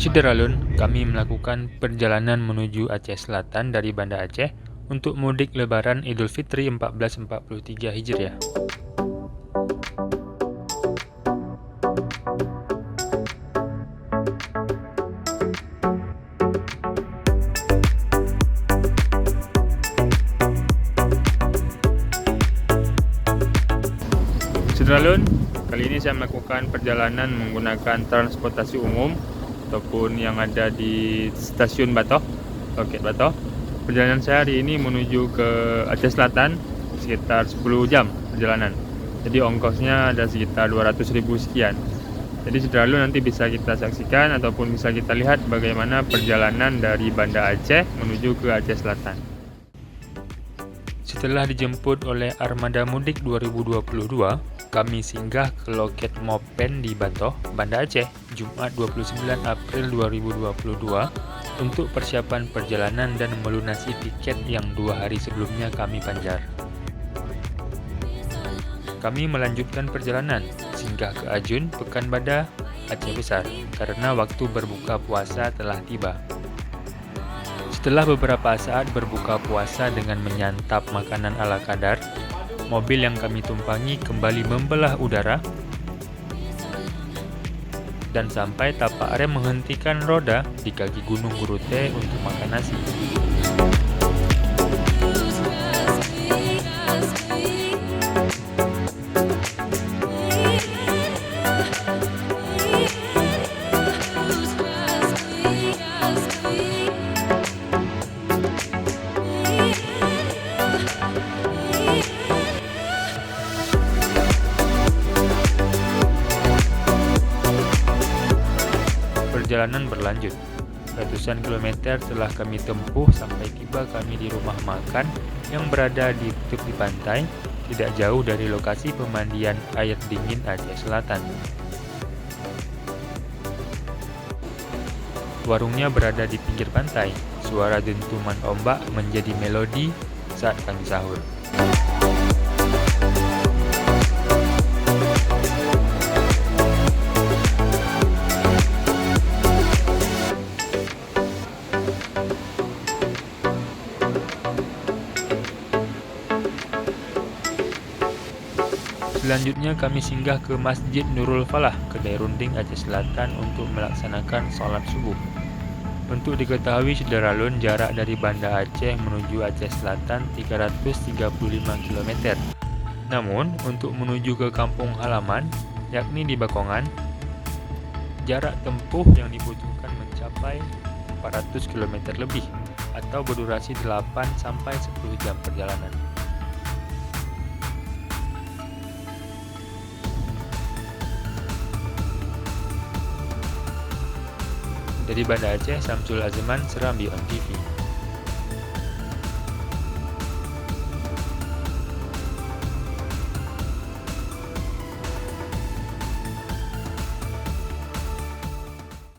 Syederalun, kami melakukan perjalanan menuju Aceh Selatan dari Banda Aceh untuk mudik Lebaran Idul Fitri 1443 Hijriah. Syederalun, kali ini saya melakukan perjalanan menggunakan transportasi umum ataupun yang ada di stasiun Batoh, Loket Batoh. Perjalanan saya hari ini menuju ke Aceh Selatan sekitar 10 jam perjalanan. Jadi ongkosnya ada sekitar 200.000 sekian. Jadi Syederalun nanti bisa kita saksikan ataupun bisa kita lihat bagaimana perjalanan dari Banda Aceh menuju ke Aceh Selatan. Setelah dijemput oleh Armada Mudik 2022, kami singgah ke loket Mopen di Batoh, Banda Aceh, Jumat 29 April 2022 untuk persiapan perjalanan dan melunasi tiket yang 2 hari sebelumnya kami panjar. Kami melanjutkan perjalanan, singgah ke Ajun, Pekanbadak, Aceh Besar, karena waktu berbuka puasa telah tiba. Setelah beberapa saat berbuka puasa dengan menyantap makanan ala kadar, mobil yang kami tumpangi kembali membelah udara dan sampai tapak rem menghentikan roda di kaki Gunung Gurute untuk makan nasi. Perjalanan berlanjut. Ratusan kilometer telah kami tempuh sampai tiba kami di rumah makan yang berada di tepi pantai, tidak jauh dari lokasi pemandian air dingin Aceh Selatan. Warungnya berada di pinggir pantai. Suara dentuman ombak menjadi melodi saat kami sahur. Selanjutnya kami singgah ke Masjid Nurul Falah, Kedai Runding Aceh Selatan untuk melaksanakan sholat subuh. Untuk diketahui Syederalun, jarak dari Banda Aceh menuju Aceh Selatan 335 km. Namun, untuk menuju ke kampung halaman, yakni di Bakongan, jarak tempuh yang dibutuhkan mencapai 400 km lebih atau berdurasi 8-10 jam perjalanan. Dari Banda Aceh, Samsul Azman, Serambi On TV.